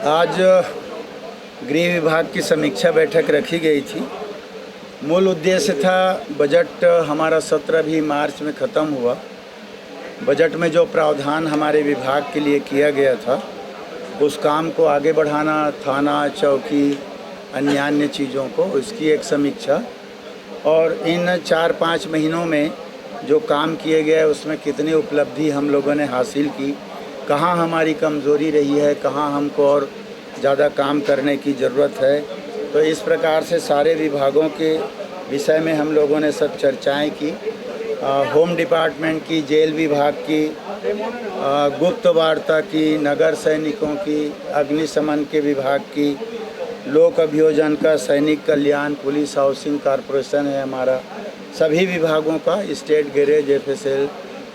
आज गृह विभाग की समीक्षा बैठक रखी गई थी। मूल उद्देश्य था, बजट हमारा सत्र भी मार्च में ख़त्म हुआ। बजट में जो प्रावधान हमारे विभाग के लिए किया गया था उस काम को आगे बढ़ाना, थाना चौकी अन्य चीज़ों को, उसकी एक समीक्षा, और इन 4-5 महीनों में जो काम किए गए उसमें कितनी उपलब्धि हम लोगों ने हासिल की, कहाँ हमारी कमज़ोरी रही है, कहाँ हमको और ज़्यादा काम करने की ज़रूरत है। तो इस प्रकार से सारे विभागों के विषय में हम लोगों ने सब चर्चाएं की। होम डिपार्टमेंट की, जेल विभाग की, गुप्त वार्ता की, नगर सैनिकों की, अग्निशमन के विभाग की, लोक अभियोजन का, सैनिक कल्याण, पुलिस हाउसिंग कॉरपोरेशन है हमारा, सभी विभागों का, स्टेट गैरेज, FSL,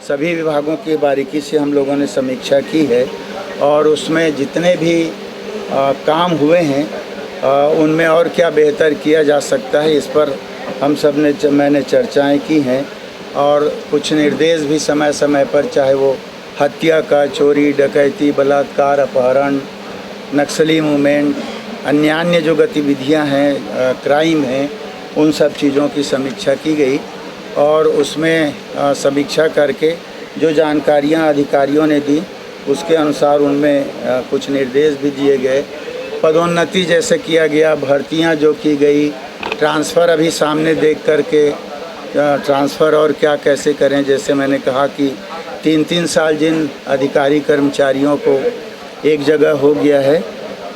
सभी विभागों की बारीकी से हम लोगों ने समीक्षा की है। और उसमें जितने भी काम हुए हैं उनमें और क्या बेहतर किया जा सकता है, इस पर हम सब ने मैंने चर्चाएं की हैं। और कुछ निर्देश भी समय समय पर, चाहे वो हत्या का, चोरी डकैती, बलात्कार, अपहरण, नक्सली मूवमेंट, अन्य जो गतिविधियां हैं, क्राइम हैं, उन सब चीज़ों की समीक्षा की गई। और उसमें समीक्षा करके जो जानकारियां अधिकारियों ने दी उसके अनुसार उनमें कुछ निर्देश भी दिए गए। पदोन्नति जैसे किया गया, भर्तियां जो की गई, ट्रांसफ़र अभी सामने देख करके ट्रांसफ़र और क्या कैसे करें। जैसे मैंने कहा कि 3-3 साल जिन अधिकारी कर्मचारियों को एक जगह हो गया है,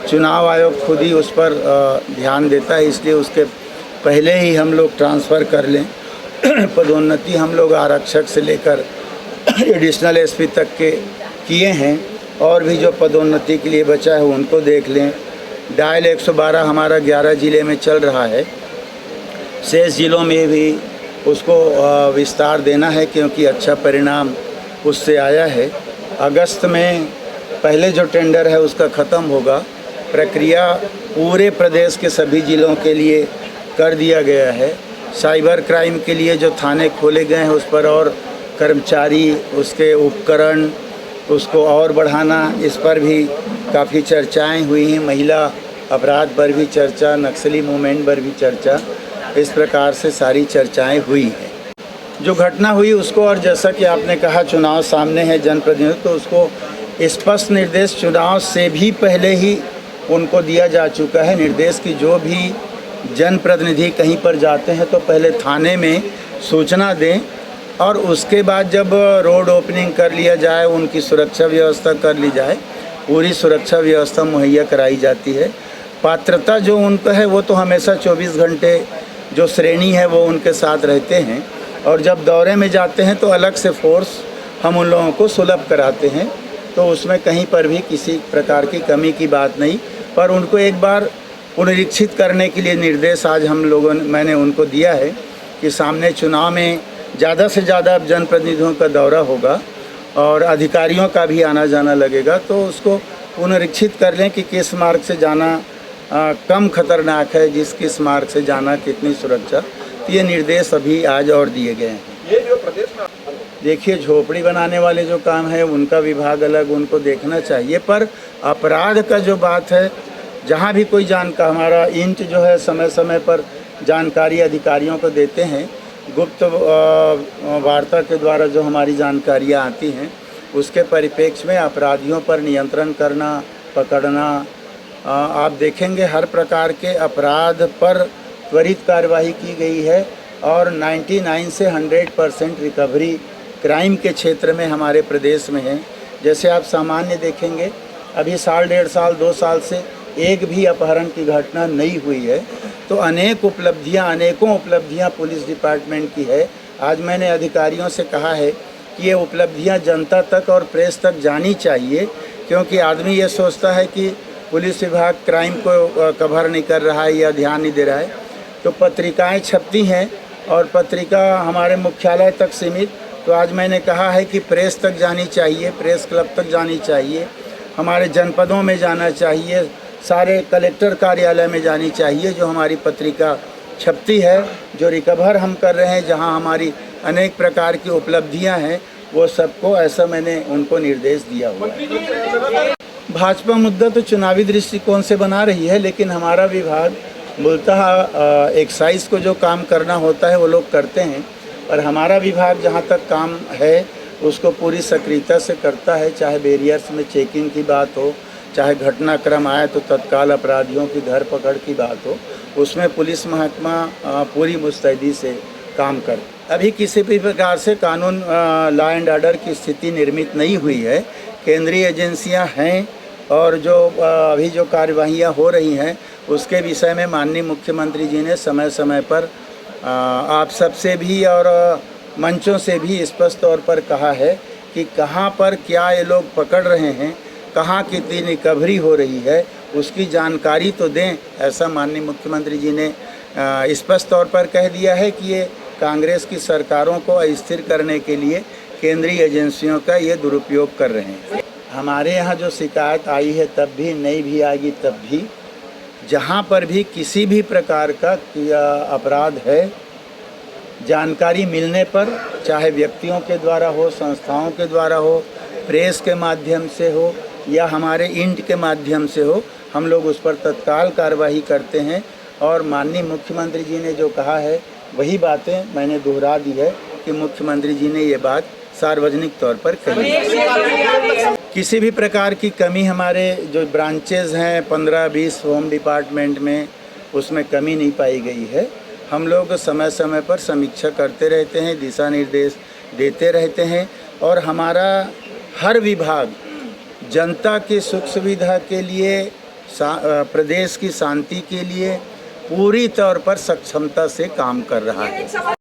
चुनाव आयोग खुद ही उस पर ध्यान देता है, इसलिए उसके पहले ही हम लोग ट्रांसफ़र कर लें। पदोन्नति हम लोग आरक्षक से लेकर एडिशनल SP तक के किए हैं, और भी जो पदोन्नति के लिए बचा है उनको देख लें। डायल 112 हमारा 11 ज़िले में चल रहा है, शेष ज़िलों में भी उसको विस्तार देना है क्योंकि अच्छा परिणाम उससे आया है। अगस्त में पहले जो टेंडर है उसका ख़त्म होगा। प्रक्रिया पूरे प्रदेश के सभी ज़िलों के लिए कर दिया गया है। साइबर क्राइम के लिए जो थाने खोले गए हैं उस पर और कर्मचारी, उसके उपकरण, उसको और बढ़ाना, इस पर भी काफ़ी चर्चाएं हुई हैं। महिला अपराध पर भी चर्चा, नक्सली मूवमेंट पर भी चर्चा, इस प्रकार से सारी चर्चाएं हुई हैं। जो घटना हुई उसको, और जैसा कि आपने कहा चुनाव सामने है, जनप्रतिनिधि, तो उसको स्पष्ट निर्देश चुनाव से भी पहले ही उनको दिया जा चुका है निर्देश कि जो भी जनप्रतिनिधि कहीं पर जाते हैं तो पहले थाने में सूचना दें, और उसके बाद जब रोड ओपनिंग कर लिया जाए, उनकी सुरक्षा व्यवस्था कर ली जाए, पूरी सुरक्षा व्यवस्था मुहैया कराई जाती है। पात्रता जो उनका है वो तो हमेशा 24 घंटे जो श्रेणी है वो उनके साथ रहते हैं, और जब दौरे में जाते हैं तो अलग से फोर्स हम उन लोगों को सुलभ कराते हैं। तो उसमें कहीं पर भी किसी प्रकार की कमी की बात नहीं, पर उनको एक बार पुनरीक्षित करने के लिए निर्देश आज मैंने उनको दिया है कि सामने चुनाव में ज़्यादा से ज़्यादा अब जनप्रतिनिधियों का दौरा होगा और अधिकारियों का भी आना जाना लगेगा, तो उसको पुनरीक्षित कर लें कि किस मार्ग से जाना कम खतरनाक है, किस मार्ग से जाना कितनी सुरक्षा। तो ये निर्देश अभी आज और दिए गए हैं। ये जो प्रदेश में देखिए, झोपड़ी बनाने वाले जो काम है उनका विभाग अलग, उनको देखना चाहिए, पर अपराध का जो बात है, जहाँ भी कोई हमारा इंच जो है समय समय पर जानकारी अधिकारियों को देते हैं। गुप्त वार्ता के द्वारा जो हमारी जानकारियाँ आती हैं उसके परिप्रेक्ष्य में अपराधियों पर नियंत्रण करना, पकड़ना, आप देखेंगे हर प्रकार के अपराध पर त्वरित कार्रवाई की गई है, और 99 से 100% रिकवरी क्राइम के क्षेत्र में हमारे प्रदेश में है। जैसे आप सामान्य देखेंगे, अभी 1.5 साल 2 साल से एक भी अपहरण की घटना नहीं हुई है। तो अनेकों उपलब्धियां पुलिस डिपार्टमेंट की है। आज मैंने अधिकारियों से कहा है कि ये उपलब्धियां जनता तक और प्रेस तक जानी चाहिए, क्योंकि आदमी ये सोचता है कि पुलिस विभाग क्राइम को कवर नहीं कर रहा है या ध्यान नहीं दे रहा है। तो पत्रिकाएं छपती हैं और पत्रिका हमारे मुख्यालय तक सीमित, तो आज मैंने कहा है कि प्रेस तक जानी चाहिए, प्रेस क्लब तक जानी चाहिए, हमारे जनपदों में जाना चाहिए, सारे कलेक्टर कार्यालय में जानी चाहिए। जो हमारी पत्रिका छपती है, जो रिकवर हम कर रहे हैं, जहां हमारी अनेक प्रकार की उपलब्धियां हैं, वो सबको, ऐसा मैंने उनको निर्देश दिया हुआ है। भाजपा मुद्दा तो चुनावी दृष्टिकोण से बना रही है, लेकिन हमारा विभाग मूलतः एक्साइज को जो काम करना होता है वो लोग करते हैं, और हमारा विभाग जहाँ तक काम है उसको पूरी सक्रियता से करता है। चाहे बैरियर्स में चेकिंग की बात हो, चाहे घटनाक्रम आए तो तत्काल अपराधियों की धरपकड़ की बात हो, उसमें पुलिस महकमा पूरी मुस्तैदी से काम कर। अभी किसी भी प्रकार से कानून लॉ एंड ऑर्डर की स्थिति निर्मित नहीं हुई है। केंद्रीय एजेंसियां हैं और जो अभी जो कार्यवाहियां हो रही हैं उसके विषय में माननीय मुख्यमंत्री जी ने समय समय पर आप सबसे भी और मंचों से भी स्पष्ट तौर पर कहा है कि कहां पर क्या ये लोग पकड़ रहे हैं, कहां कितनी रिकवरी हो रही है, उसकी जानकारी तो दें। ऐसा माननीय मुख्यमंत्री जी ने स्पष्ट तौर पर कह दिया है कि ये कांग्रेस की सरकारों को अस्थिर करने के लिए केंद्रीय एजेंसियों का ये दुरुपयोग कर रहे हैं। हमारे यहाँ जो शिकायत आई है तब भी, नई भी आएगी तब भी, जहाँ पर भी किसी भी प्रकार का अपराध है, जानकारी मिलने पर, चाहे व्यक्तियों के द्वारा हो, संस्थाओं के द्वारा हो, प्रेस के माध्यम से हो या हमारे इंट के माध्यम से हो, हम लोग उस पर तत्काल कार्रवाई करते हैं। और माननीय मुख्यमंत्री जी ने जो कहा है वही बातें मैंने दोहरा दी है कि मुख्यमंत्री जी ने ये बात सार्वजनिक तौर पर कही। किसी भी प्रकार की कमी हमारे जो ब्रांचेज हैं 15-20 होम डिपार्टमेंट में, उसमें कमी नहीं पाई गई है। हम लोग समय समय पर समीक्षा करते रहते हैं, दिशा निर्देश देते रहते हैं, और हमारा हर विभाग जनता की सुख सुविधा के लिए, प्रदेश की शांति के लिए पूरी तौर पर सक्षमता से काम कर रहा है।